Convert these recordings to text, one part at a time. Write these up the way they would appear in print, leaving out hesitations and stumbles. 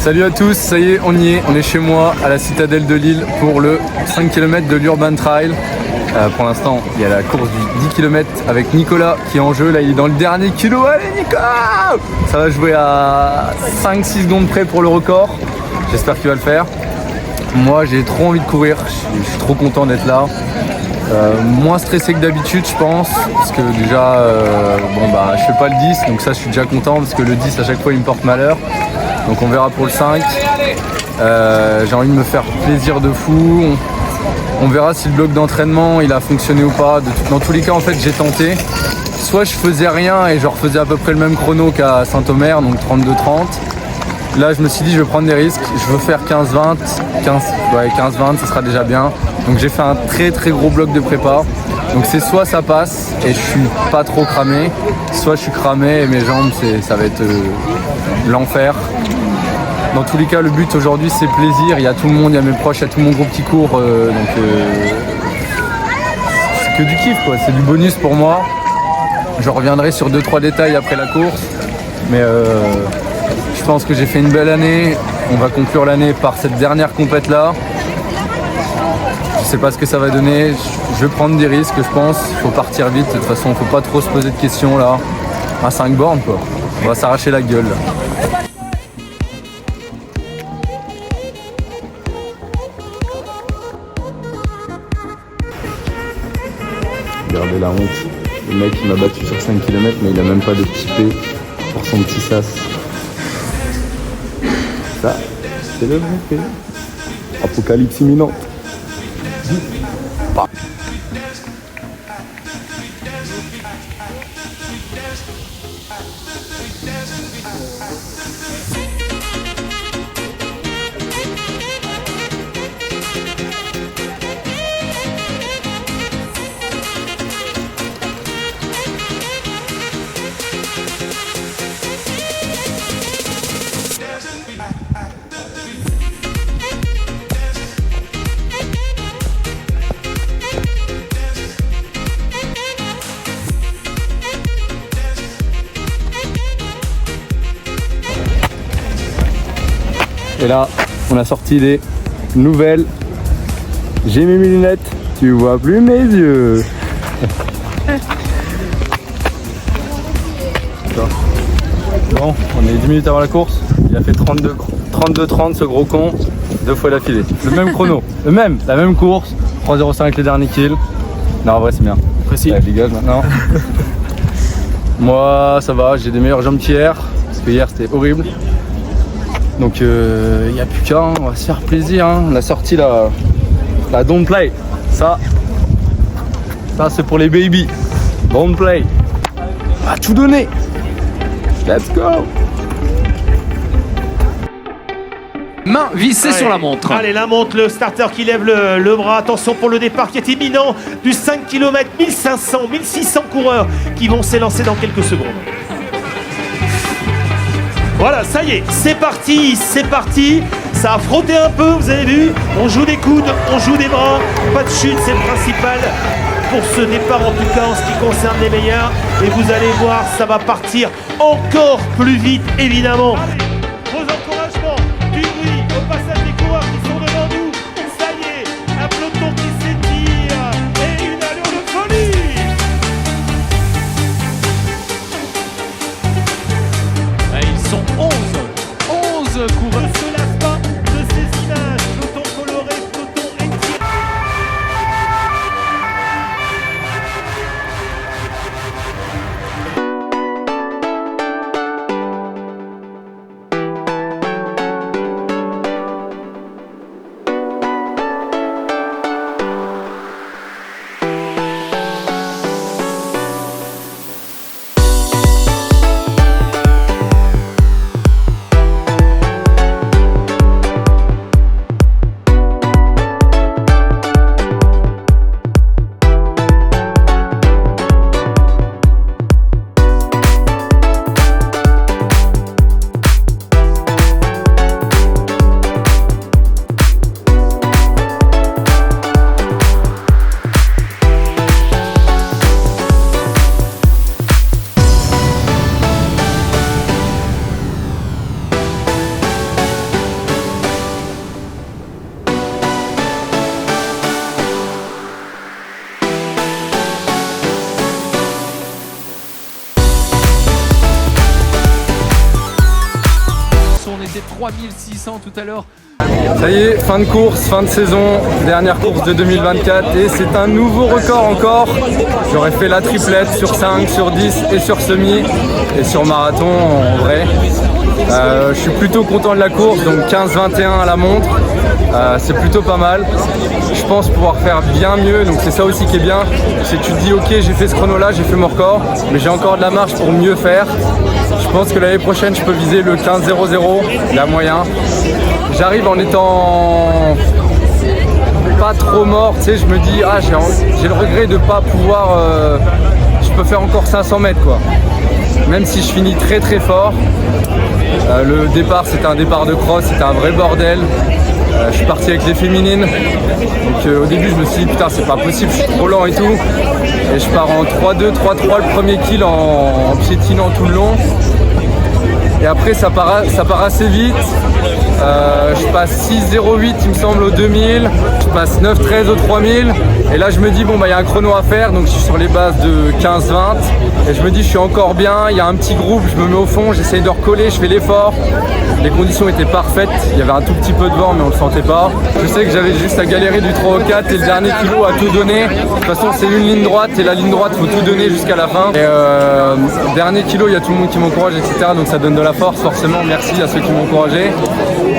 Salut à tous, ça y est, on y est, on est chez moi à la citadelle de Lille pour le 5 km de l'Urban Trail. Pour l'instant, il y a la course du 10 km avec Nicolas qui est en jeu. Là, il est dans le dernier kilo. Allez, Nicolas! Ça va jouer à 5-6 secondes près pour le record. J'espère qu'il va le faire. Moi, j'ai trop envie de courir. Je suis trop content d'être là. Moins stressé que d'habitude, je pense. Parce que déjà, je fais pas le 10. Donc ça, je suis déjà content parce que le 10, à chaque fois, il me porte malheur. Donc on verra pour le 5. J'ai envie de me faire plaisir de fou. On verra si le bloc d'entraînement il a fonctionné ou pas. Dans tous les cas, en fait, j'ai tenté. Soit je faisais rien et je refaisais à peu près le même chrono qu'à Saint-Omer, donc 32-30. Là, je me suis dit, je vais prendre des risques. Je veux faire 15-20. 15-20, ça sera déjà bien. Donc j'ai fait un très très gros bloc de prépa. Donc c'est soit ça passe et je suis pas trop cramé, soit je suis cramé et mes jambes, ça va être l'enfer. Dans tous les cas, le but aujourd'hui, c'est plaisir. Il y a tout le monde, il y a mes proches, il y a tout mon groupe qui court. C'est que du kiff, quoi. C'est du bonus pour moi. Je reviendrai sur 2-3 détails après la course. Mais je pense que j'ai fait une belle année. On va conclure l'année par cette dernière compète là. Je sais pas ce que ça va donner. Je vais prendre des risques, je pense. Il faut partir vite. De toute façon, il faut pas trop se poser de questions là. À 5 bornes, quoi. On va s'arracher la gueule là. Regardez la honte. Le mec il m'a battu sur 5 km mais il a même pas de petit P pour son petit sas. Ça, c'est le vrai P. Apocalypse imminente. Et là, on a sorti les nouvelles. J'ai mis mes lunettes, tu vois plus mes yeux. Bon, on est 10 minutes avant la course. Il a fait 32-30 ce gros con, 2 fois d'affilée. Le même chrono, la même course, 3,05 les derniers kills. Non, en vrai, c'est bien. Précis. Ouais, dégage maintenant. Moi, ça va, j'ai des meilleures jambes qu'hier, parce que hier c'était horrible. Donc il n'y a plus qu'à, on va se faire plaisir. Hein. On a sorti la Don't Play. Ça c'est pour les baby. Don't Play. On va tout donner. Let's go. Main vissée sur la montre. Allez, la montre, le starter qui lève le bras. Attention pour le départ qui est imminent du 5 km. 1500, 1600 coureurs qui vont s'élancer dans quelques secondes. Voilà, ça y est, c'est parti, c'est parti. Ça a frotté un peu, vous avez vu. On joue des coudes, on joue des bras. Pas de chute, c'est le principal pour ce départ, en tout cas en ce qui concerne les meilleurs. Et vous allez voir, ça va partir encore plus vite, évidemment. Allez, vos encouragements, du bruit au passage des coureurs qui sont devant nous. Ça y est, un peloton qui s'étire et une allure de folie. Ils sont 11 coureurs. Ne se lasse pas de ces images, peloton coloré, peloton étiré. On était 3600 tout à l'heure. Ça y est, fin de course, fin de saison, dernière course de 2024 et c'est un nouveau record encore. J'aurais fait la triplette sur 5, sur 10 et sur semi et sur marathon en vrai. Je suis plutôt content de la course, donc 15-21 à la montre, c'est plutôt pas mal. Je pense pouvoir faire bien mieux, donc c'est ça aussi qui est bien, c'est que tu te dis ok j'ai fait ce chrono là, j'ai fait mon record, mais j'ai encore de la marge pour mieux faire. Je pense que l'année prochaine je peux viser le 15-0-0, il y a moyen. J'arrive en étant pas trop mort, tu sais, je me dis ah j'ai le regret de pas pouvoir, je peux faire encore 500 mètres quoi. Même si je finis très très fort. Le départ c'était un départ de cross, c'était un vrai bordel. Je suis parti avec les féminines. Donc au début je me suis dit putain c'est pas possible, je suis trop lent et tout. Et je pars en 3-2, 3-3 le premier kill en piétinant tout le long. Et après ça part assez vite. Je passe 6-0-8 il me semble au 2000, je passe 9-13 au 3000 et là je me dis bon bah il y a un chrono à faire, donc je suis sur les bases de 15-20 et je me dis je suis encore bien, il y a un petit groupe, je me mets au fond, j'essaye de recoller, je fais l'effort. Les conditions étaient parfaites, il y avait un tout petit peu de vent mais on le sentait pas. Je sais que j'avais juste à galérer du 3 au 4 et le dernier kilo à tout donner. De toute façon c'est une ligne droite et la ligne droite faut tout donner jusqu'à la fin. Et dernier kilo il y a tout le monde qui m'encourage etc, donc ça donne de la force forcément, merci à ceux qui m'ont encouragé.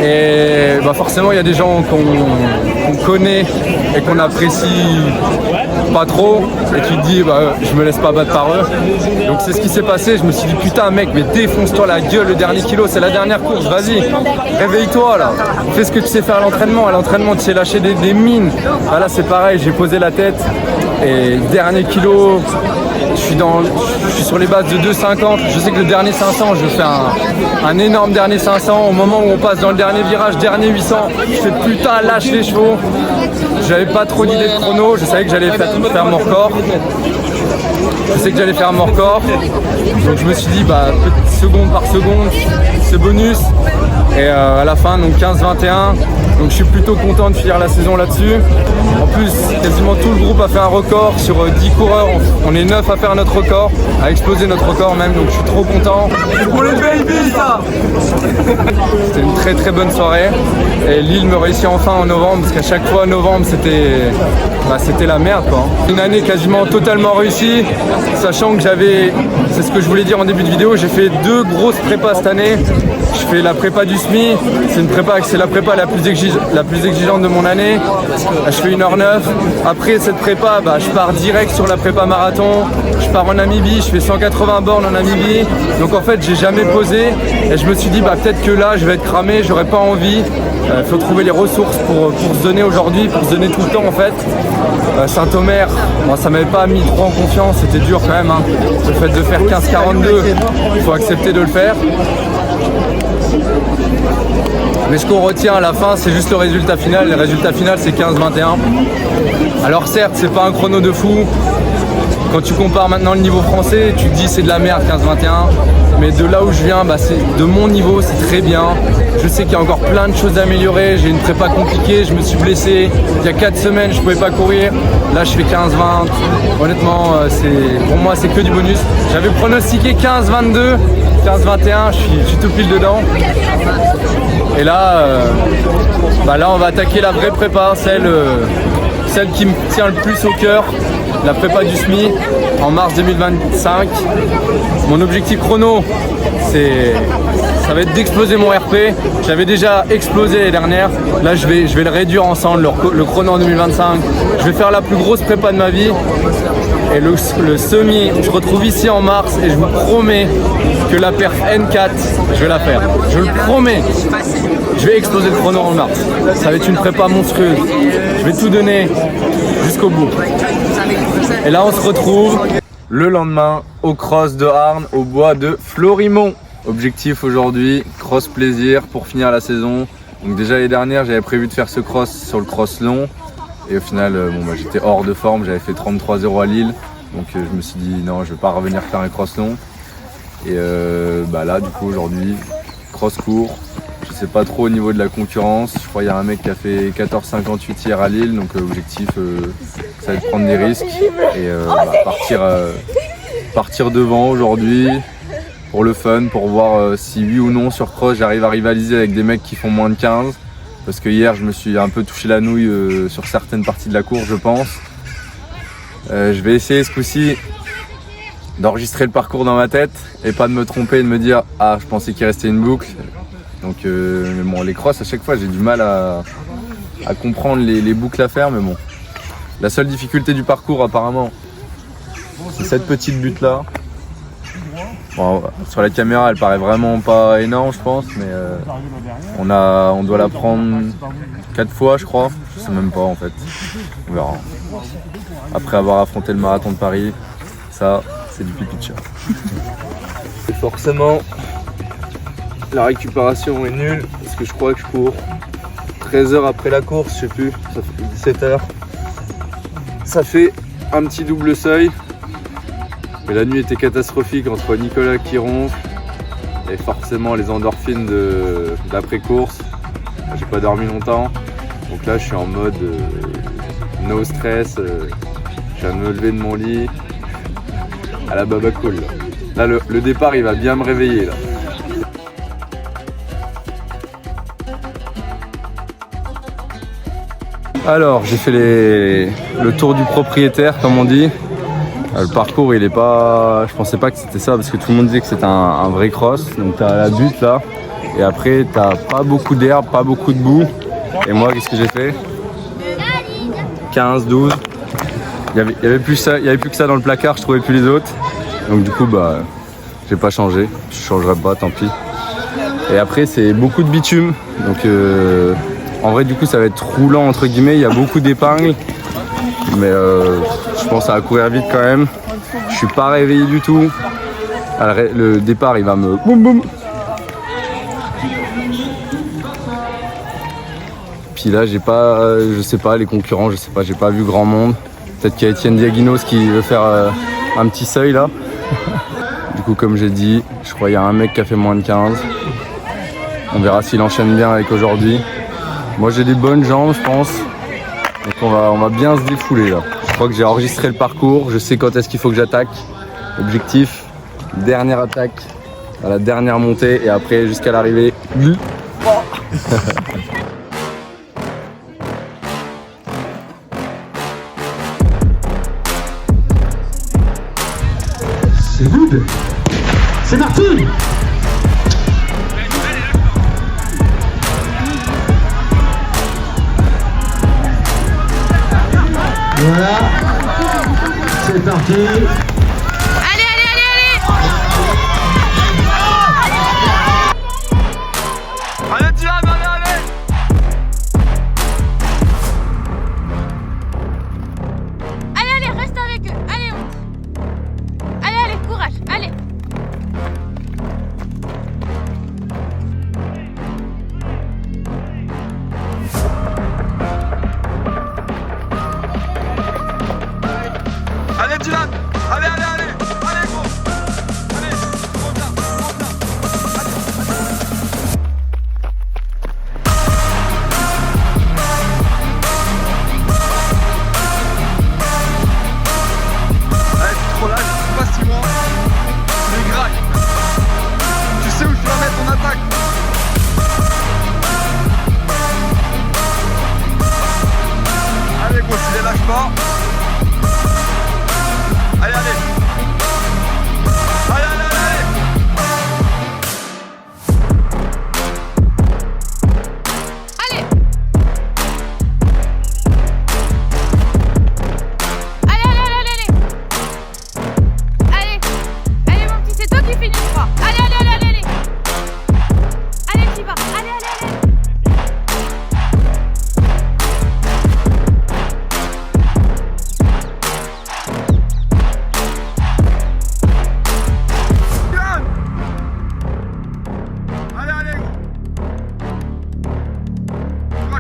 Et bah forcément il y a des gens qu'on connaît et qu'on apprécie pas trop et tu te dis bah je me laisse pas battre par eux. Donc c'est ce qui s'est passé, je me suis dit putain mec mais défonce-toi la gueule, le dernier kilo c'est la dernière course, vas-y, réveille-toi là, fais ce que tu sais faire à l'entraînement tu sais lâcher des mines. Bah là c'est pareil, j'ai posé la tête et dernier kilo je suis sur les bases de 2,50. Je sais que le dernier 500, je fais un énorme dernier 500. Au moment où on passe dans le dernier virage, dernier 800, je fais putain lâche les chevaux. J'avais pas trop d'idées de chrono, je savais que j'allais faire mon record. Donc je me suis dit bah seconde par seconde, c'est bonus. Et à la fin donc 15-21. Donc je suis plutôt content de finir la saison là-dessus. En plus, quasiment tout le groupe a fait un record sur 10 coureurs. On est 9 à faire notre record, à exploser notre record même, donc je suis trop content. Pour les babies ça. C'était une très très bonne soirée. Et Lille me réussit enfin en novembre, parce qu'à chaque fois novembre c'était la merde quoi. Une année quasiment totalement réussie, sachant que c'est ce que je voulais dire en début de vidéo, j'ai fait 2 grosses prépas cette année. Je fais la prépa du SMI, c'est la prépa la plus exigeante de mon année. Je fais 1h09. Après cette prépa, je pars direct sur la prépa marathon. Je pars en Namibie, je fais 180 bornes en Namibie. Donc en fait, j'ai jamais posé. Et je me suis dit, peut-être que là, je vais être cramé, j'aurais pas envie. Il faut trouver les ressources pour se donner aujourd'hui, pour se donner tout le temps en fait. Saint-Omer, ça m'avait pas mis trop en confiance, c'était dur quand même. Hein. Le fait de faire 15-42, il faut accepter de le faire. Mais ce qu'on retient à la fin, c'est juste le résultat final. Le résultat final, c'est 15-21. Alors certes, c'est pas un chrono de fou. Quand tu compares maintenant le niveau français, tu te dis c'est de la merde 15-21. Mais de là où je viens, de mon niveau, c'est très bien. Je sais qu'il y a encore plein de choses à améliorer. J'ai une prépa compliquée, je me suis blessé. Il y a 4 semaines, je pouvais pas courir. Là, je fais 15-20. Honnêtement, pour moi, c'est que du bonus. J'avais pronostiqué 15-22, 15-21. Je suis tout pile dedans. Et là, là, on va attaquer la vraie prépa, celle qui me tient le plus au cœur. La prépa du SMI en mars 2025. Mon objectif chrono, ça va être d'exploser mon RP. J'avais déjà explosé l'année dernière. Là, je vais le réduire ensemble, le chrono en 2025. Je vais faire la plus grosse prépa de ma vie. Et le semi, je retrouve ici en mars et je vous promets que la perf N4, je vais la faire. Je le promets. Je vais exploser le chrono en mars. Ça va être une prépa monstrueuse. Je vais tout donner jusqu'au bout. Et là, on se retrouve le lendemain au cross de Arnes, au bois de Florimont. Objectif aujourd'hui, cross plaisir pour finir la saison. Donc déjà l'année dernière, j'avais prévu de faire ce cross sur le cross long. Et au final, j'étais hors de forme, j'avais fait 33-0 à Lille. Donc je me suis dit non, je vais pas revenir faire un cross long. Et là, du coup, aujourd'hui, cross court. Je sais pas trop au niveau de la concurrence. Je crois qu'il y a un mec qui a fait 14,58 hier à Lille. Donc objectif, ça va être de prendre des risques et partir devant aujourd'hui. pour le fun, pour voir si oui ou non sur cross j'arrive à rivaliser avec des mecs qui font moins de 15. Parce que hier je me suis un peu touché la nouille sur certaines parties de la course, je pense. Je vais essayer ce coup-ci d'enregistrer le parcours dans ma tête et pas de me tromper et de me dire « Ah, je pensais qu'il restait une boucle ». Donc mais bon, les crosses à chaque fois j'ai du mal à comprendre les boucles à faire, mais bon. La seule difficulté du parcours apparemment, c'est cette petite butte là. Bon, sur la caméra elle paraît vraiment pas énorme je pense, mais on doit la prendre 4 fois je crois, je sais même pas en fait, on verra. Après avoir affronté le marathon de Paris, ça c'est du pipi de chat. Et forcément la récupération est nulle parce que je crois que je cours 13 heures après la course, je sais plus, ça fait 17 heures. Ça fait un petit double seuil. Mais la nuit était catastrophique entre Nicolas qui ronfle et forcément les endorphines d'après-course. J'ai pas dormi longtemps, donc là je suis en mode no stress. Je viens de me lever de mon lit à la baba cool. Là, le départ il va bien me réveiller là. Alors j'ai fait le tour du propriétaire comme on dit. Le parcours il est pas, je pensais pas que c'était ça parce que tout le monde disait que c'était un vrai cross. Donc t'as la butte là et après t'as pas beaucoup d'herbe, pas beaucoup de boue. Et moi qu'est-ce que j'ai fait? 15, 12. Il y avait plus que ça dans le placard, je trouvais plus les autres. Donc du coup bah j'ai pas changé, je changerai pas, tant pis. Et après c'est beaucoup de bitume. Donc en vrai du coup ça va être roulant entre guillemets, il y a beaucoup d'épingles. Mais je pense que ça va courir vite quand même. Je suis pas réveillé du tout. Alors, le départ il va me boum boum. Puis là j'ai pas, je sais pas, les concurrents, je sais pas, j'ai pas vu grand monde. Peut-être qu'il y a Étienne Diaguinos qui veut faire un petit seuil là. Du coup comme j'ai dit, je crois qu'il y a un mec qui a fait moins de 15. On verra s'il enchaîne bien avec aujourd'hui. Moi j'ai des bonnes jambes je pense. Donc on va bien se défouler là. Je crois que j'ai enregistré le parcours, je sais quand est-ce qu'il faut que j'attaque. Objectif, dernière attaque à la dernière montée et après jusqu'à l'arrivée. C'est good. C'est parti. Voilà, c'est parti. Allez, allez, allez, allez. Allez, Dylan, allez. Allez, allez, reste avec eux. Allez, monte. Allez, allez, courage, allez. Allez Dylan, allez, allez, allez, allez gros, allez, monte là, allez, c'est trop lâche, pas 6 mois, mais grave, tu sais où tu vas mettre ton attaque. Allez gros, tu les lâches pas. Allez, allez. Allez, allez, allez. Allez. Allez, allez, allez, allez. Allez. Allez, mon petit, c'est toi qui finis, je crois. Allez, allez, allez, allez, allez. Allez, tu vas. Allez, allez, allez.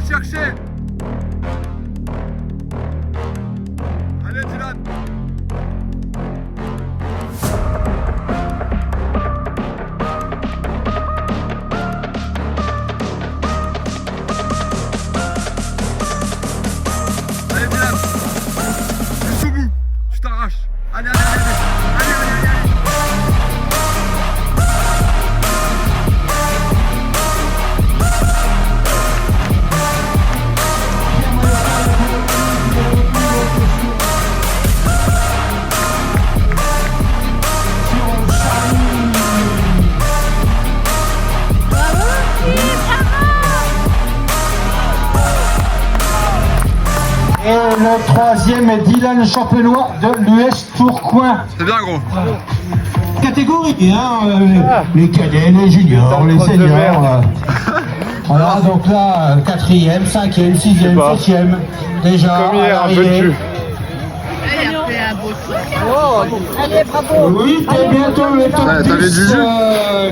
Chercher. Allez Dylan. Allez Dylan. Jusqu'au bout. Je t'arrache. Allez, allez, allez. Allez, allez, allez, allez. Et le troisième est Dylan Champenois de l'US Tourcoing. C'est bien gros. Catégorie, hein, les cadets, les juniors, les seniors. Voilà, donc là, 4e, 5e, 6e, 7e. Déjà, Comme hier, à un peu de l'arrivée. jus. Oui, et bientôt le top Ouais, t'avais 10 du jus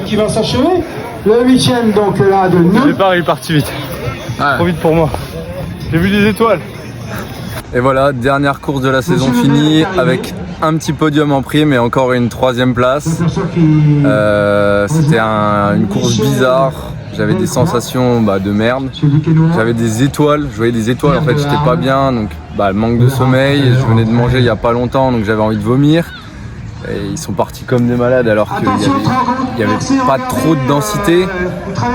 qui va s'achever. Le 8e, donc là, de Le nous. départ il est parti vite. Trop vite pour moi. J'ai vu les étoiles. Et voilà, dernière course de la saison finie avec un petit podium en prime et encore une 3e place. C'était une course bizarre. J'avais des sensations de merde. J'avais des étoiles, je voyais des étoiles en fait, j'étais pas bien, donc le manque de sommeil, je venais de manger il y a pas longtemps donc j'avais envie de vomir. Et ils sont partis comme des malades alors qu'il y avait pas trop de densité.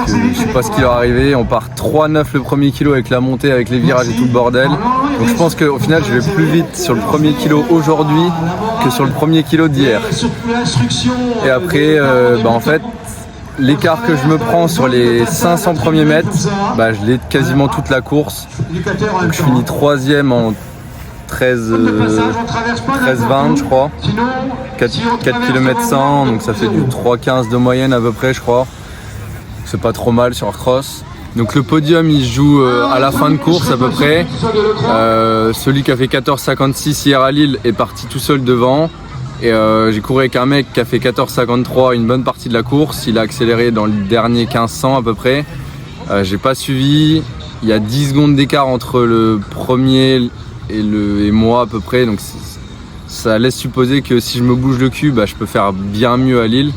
Je sais pas ce qui leur est arrivé, on part 3,9 le premier kilo avec la montée, avec les virages et tout le bordel. Donc je pense qu'au final je vais plus vite sur le premier kilo aujourd'hui que sur le premier kilo d'hier. Et après, en fait, l'écart que je me prends sur les 500 premiers mètres, je l'ai quasiment toute la course. Donc je finis 3e en 13,20 je crois. 4 km 100, donc ça fait du 3,15 de moyenne à peu près je crois. C'est pas trop mal sur cross. Donc le podium il se joue à la fin de course à peu près. Celui qui a fait 14,56 hier à Lille est parti tout seul devant. Et j'ai couru avec un mec qui a fait 14,53 une bonne partie de la course. Il a accéléré dans le dernier 1500 à peu près. J'ai pas suivi. Il y a 10 secondes d'écart entre le premier et moi à peu près. Donc ça laisse supposer que si je me bouge le cul, je peux faire bien mieux à Lille.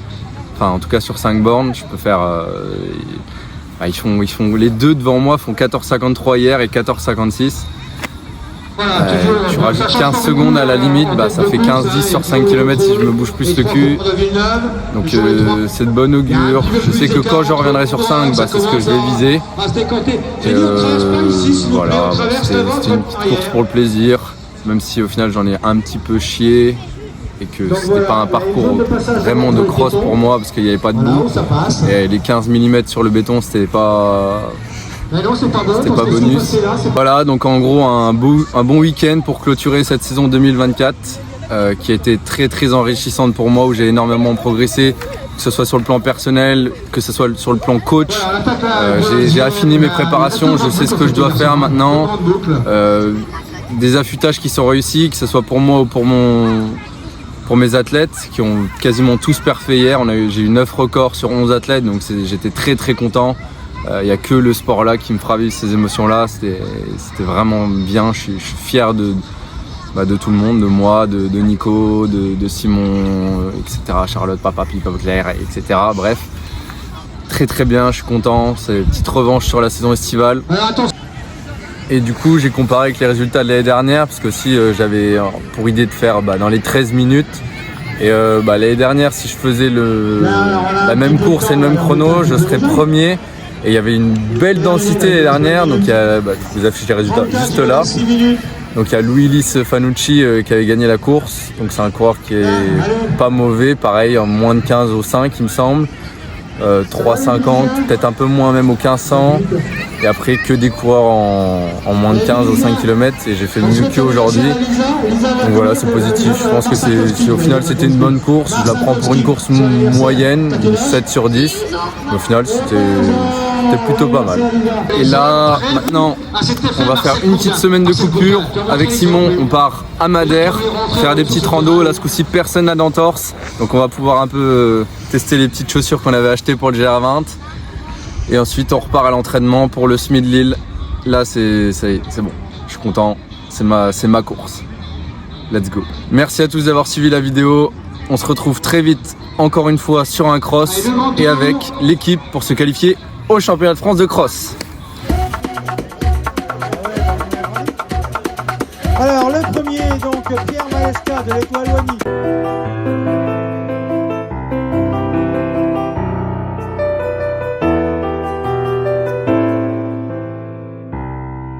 Enfin en tout cas sur 5 bornes, je peux faire... ils font les deux devant moi font 14,53 hier et 14,56. Tu rajoutes 15 secondes à la limite, ça fait 15-10 sur 5 km si je me bouge plus le cul. Donc c'est de bon augure. Je sais que quand je reviendrai sur 5, c'est ce que je vais viser. Voilà, c'était une petite course pour le plaisir, même si au final j'en ai un petit peu chié et que c'était pas un parcours vraiment de cross pour moi parce qu'il n'y avait pas de boue. Et les 15 mm sur le béton, c'était pas bonus. Voilà, donc en gros un bon week-end pour clôturer cette saison 2024 qui a été très très enrichissante pour moi, où j'ai énormément progressé, que ce soit sur le plan personnel, que ce soit sur le plan coach. J'ai affiné mes préparations, je sais ce que je dois faire maintenant. Des affûtages qui sont réussis, que ce soit pour moi ou pour mes athlètes qui ont quasiment tous perfait hier. J'ai eu 9 records sur 11 athlètes, donc j'étais très très content. Il n'y a que le sport là qui me fera vivre ces émotions-là. C'était vraiment bien. Je suis fier de tout le monde, de moi, de Nico, de Simon, etc. Charlotte, Papa, Claire, etc. Bref, très très bien, je suis content. C'est une petite revanche sur la saison estivale. Et du coup, j'ai comparé avec les résultats de l'année dernière, parce que aussi j'avais pour idée de faire dans les 13 minutes. Et l'année dernière, si je faisais la même course et le même chrono, je serais premier. Et il y avait une belle densité l'année dernière, donc je vous affiche les résultats juste là. Donc il y a Louis-Lys Fanucci qui avait gagné la course, donc c'est un coureur qui est pas mauvais, pareil en moins de 15 au 5 il me semble. 3,50, peut-être un peu moins même au 1500. Et après que des coureurs en moins de 15 au 5 km, et j'ai fait mieux qu'aujourd'hui. Donc voilà, c'est positif. Je pense que au final c'était une bonne course. Je la prends pour une course moyenne, 7 sur 10. Mais au final c'était plutôt pas mal. Et là, maintenant, on va faire une petite semaine de coupure. Avec Simon, on part à Madère, faire des petites randos. Là, ce coup-ci, personne n'a d'entorse. Donc on va pouvoir un peu tester les petites chaussures qu'on avait achetées pour le GR20. Et ensuite, on repart à l'entraînement pour le SMI de Lille. Là, c'est bon. Je suis content. C'est ma course. Let's go. Merci à tous d'avoir suivi la vidéo. On se retrouve très vite, encore une fois, sur un cross et avec l'équipe pour se qualifier au championnat de France de cross. Alors le premier, donc Pierre Malesca de l'Étoile Wany.